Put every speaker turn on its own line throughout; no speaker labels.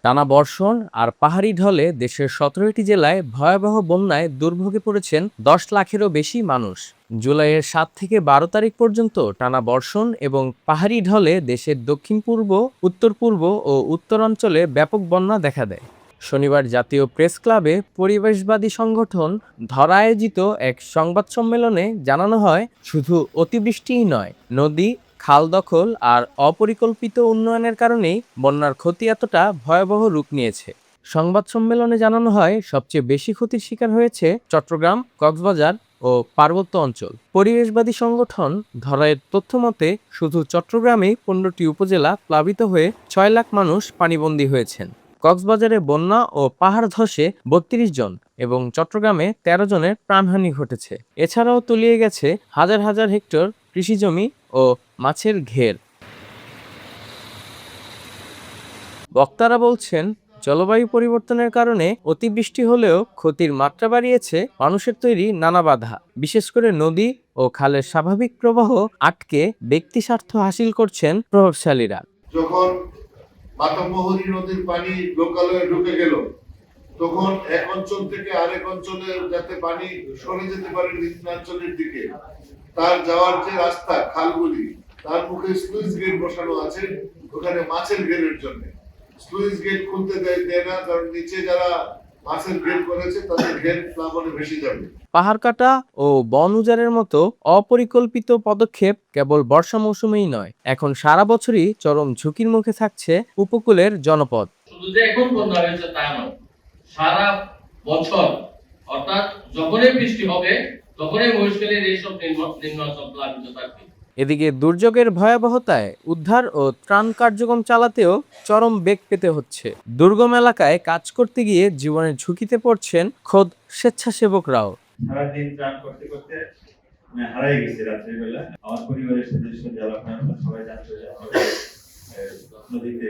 টানা বর্ষণ আর পাহাড়ি ঢলে দেশের ১৭টি জেলায় ভয়াবহ বন্যায় দুর্ভোগে পড়েছেন ১০ লাখেরও বেশি মানুষ। জুলাইয়ের ৭ থেকে ১২ তারিখ পর্যন্ত টানা বর্ষণ এবং পাহাড়ি ঢলে দেশের দক্ষিণ-পূর্ব, উত্তর-পূর্ব ও উত্তরাঞ্চলে ব্যাপক বন্যা দেখা দেয়। শনিবার জাতীয় প্রেস ক্লাবে পরিবেশবাদী সংগঠন ধরা আয়োজিত এক সংবাদ সম্মেলনে জানানো হয়, শুধু অতিবৃষ্টিই নয়, নদী, খাল দখল আর অপরিকল্পিত উন্নয়নের কারণেই বন্যার ক্ষতি এতটা ভয়াবহ রূপ নিয়েছে। সংবাদ সম্মেলনে জানানো হয়, সবচেয়ে বেশি ক্ষতির শিকার হয়েছে চট্টগ্রাম, কক্সবাজার ও পার্বত্য অঞ্চল। পরিবেশবাদী সংগঠন ধরায়ের তথ্য মতে শুধু চট্টগ্রামেই ১৫টি উপজেলা প্লাবিত হয়ে ৬ লাখ মানুষ পানিবন্দী হয়েছেন। কক্সবাজারে বন্যা ও পাহাড় ধসে ৩২ জন এবং চট্টগ্রামে ১৩ জনের প্রাণহানি ঘটেছে। এছাড়াও তলিয়ে গেছে হাজার হাজার হেক্টর কৃষিজমি ও মাছের ঘের। বক্তারা বলছেন, জলবায়ু পরিবর্তনের কারণে অতিবৃষ্টি হলেও ক্ষতির মাত্রা বাড়িয়েছে মানুষের তৈরি নানা বাধা। বিশেষ করে নদী ও খালের স্বাভাবিক প্রবাহ আটকে ব্যক্তি স্বার্থ হাসিল করছেন প্রভাবশালীরা।
যখন মাতামোহরী নদীর পানি লোকালয়ে ঢুকে গেল, তখন এক অঞ্চল থেকে আরেক অঞ্চলে যাতে পানি সরে যেতে পারে নিম্নাঞ্চলের দিকে, তার যাওয়ার যে রাস্তা, খালগুলি, তার মুখে স্লুইস গেট বসানো আছে, ওখানে মাছের ঘেরের জন্য। স্লুইস গেট খুলতে দেয় না, কারণ নিচে যারা মাছের ঘের করেছে তাদের ঘের প্লাবনে ভেসে যাবে।
পাহাড় কাটা ও বন উজাড়ের মতো অপরিকল্পিত পদক্ষেপ কেবল বর্ষা মৌসুমেই নয়, এখন সারা বছরই চরম ঝুঁকির মুখে থাকছে উপকূলের জনপদ।
শুধু যে এখন বন্যা হয়েছে তা নয়, সারা বছর, অর্থাৎ যখনই বৃষ্টি হবে তখনই মহেশখালীর এইসব নিম্নাঞ্চল প্লাবিত থাকবে।
এদিকে দুর্যোগের ভয়াবহতায় উদ্ধার ও ত্রাণ কার্যক্রম চালাতেও চরম বেগ পেতে হচ্ছে। দুর্গম এলাকায় কাজ করতে গিয়ে জীবনের ঝুঁকিতে পড়ছেন খোদ স্বেচ্ছাসেবকরাও।
সারাদিন ত্রাণ করতে করতে হারাই গেছি রাত্রিবেলা। আমার পরিবারের সদস্য যারা সবাই জানতো যে আমাদের নদীতে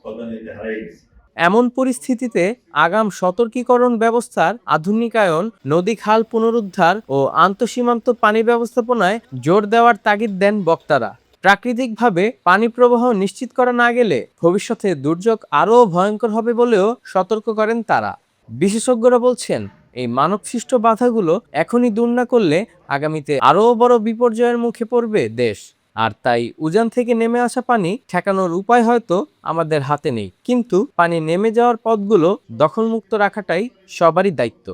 পদ্মা নদীতে হারাই গেছি।
এমন পরিস্থিতিতে আগাম সতর্কীকরণ ব্যবস্থার আধুনিকায়ন, নদী খাল পুনরুদ্ধার ও আন্তঃসীমান্ত পানি ব্যবস্থাপনায় জোর দেওয়ার তাগিদ দেন বক্তারা। প্রাকৃতিকভাবে পানি প্রবাহ নিশ্চিত করা না গেলে ভবিষ্যতে দুর্যোগ আরও ভয়ঙ্কর হবে বলেও সতর্ক করেন তারা। বিশেষজ্ঞরা বলছেন, এই মানবসৃষ্ট বাধাগুলো এখনই দূর না করলে আগামীতে আরও বড় বিপর্যয়ের মুখে পড়বে দেশ। আর তাই উজান থেকে নেমে আসা পানি ঠেকানোর উপায় হয়তো আমাদের হাতে নেই, কিন্তু পানি নেমে যাওয়ার পথগুলো দখলমুক্ত রাখাটাই সবারই দায়িত্ব।